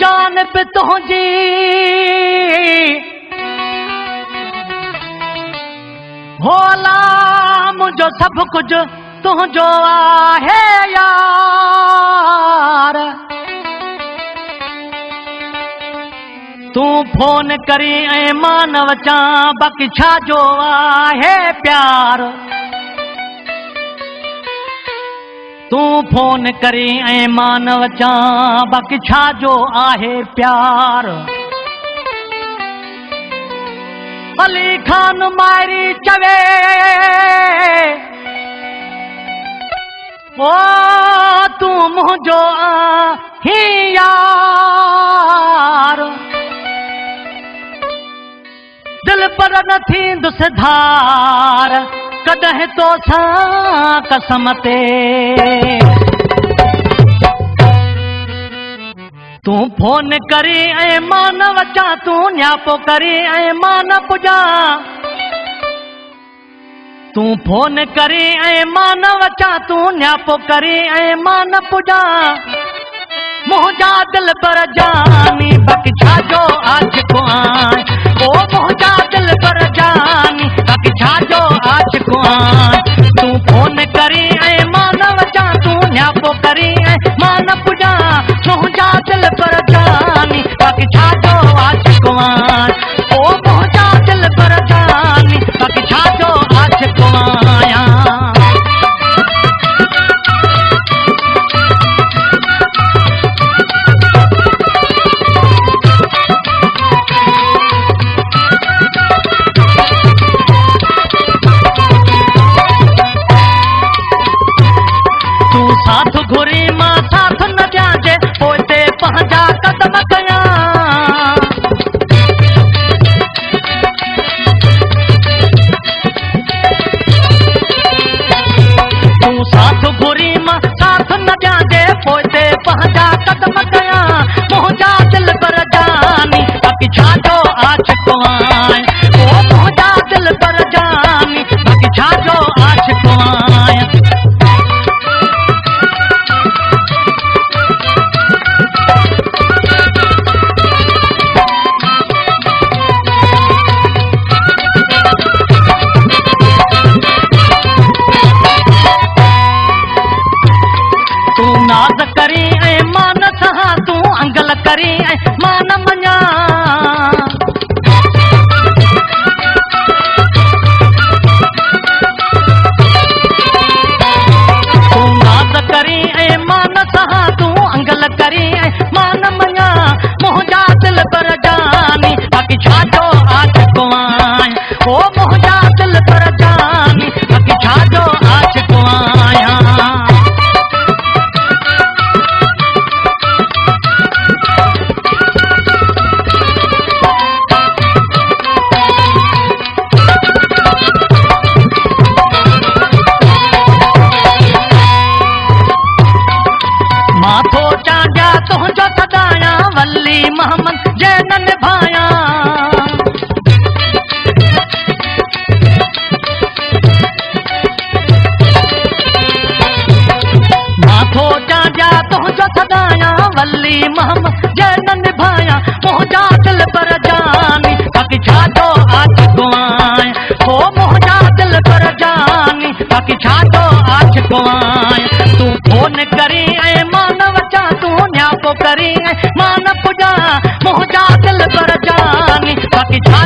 जान पे तुझी भोला मुझो सब कुछ तुझो आहे यार तू फोन करी ऐं मां न अचां बाक़ी छा जो आहे प्यार तू फोन करी ऐं मां न अचां बाक़ी छा जो आहे प्यार अली खान मारी चवे ओ तू मुझो आही यार दिल पर न थींदुसि धार कॾहिं तो सां कसम ते तू फोन करी ऐं मां न अचां तू न्यापो करी ऐं मां न पुॼां तू फोन करी ऐं मां न अचां तू न्यापो करी ऐं मां न पुॼां मुंहिंजा दिल पर जानी बाक़ी छा जो आशिक़ु आहीं ओ मुंहिंजा दिल पर जानी बाक़ी छा जो आशिक़ु आहीं तू फोन करी ऐं मां न अचां तू न्यापो करी ऐं मां न पुॼां मुंहिंजा दिल पर जानी बाक़ी छा जो आशिक़ु आहीं ओ मुंहिंजा दिल पर जानी बाक़ी छा जो आशिक़ु आहियां साथ घुरी मां साथ न ॾियां पोइ ते पंहिंजा कदम कयां तू साथ घुरी मां साथ न ॾियां पोइ ते पंहिंजा कदम कयां मुंहिंजा दिल पर जानी बाक़ी छा जो आशिक़ु आहीं ओ मुंहिंजा दिल पर जानी बाक़ी छा जो आशिक़ु आहियां नाज़ करी ऐं मां न सहां तू अंगल करी ऐं मां न मञां तू नाज़ करी ऐं मां न सहां तू अंगल करी ऐं मां न मञां मुंहिंजा दिल पर जानी बाक़ी छा जो आशिक़ु आहीं ओ मुंहिंजा दिल पर जानी बाक़ी छा जो आशिक़ु आहियां माथो चांडिया तुंहिंजो सदायां वल्ली मोहम्मद जैन निभायां माथो चांडिया तुंहिंजो सदायां वल्ली मोहम्मद जैन निभायां मुंहिंजा दिल पर जानी बाक़ी छा जो आशिक़ु आहीं ओ मुंहिंजा दिल पर जानी बाक़ी छा जो आशिक़ु आहीं तू फोन करी ऐं मां न अचां तू न्यापो करी ऐं मां न पुॼां मुंहिंजा दिल पर जानी बाक़ी छा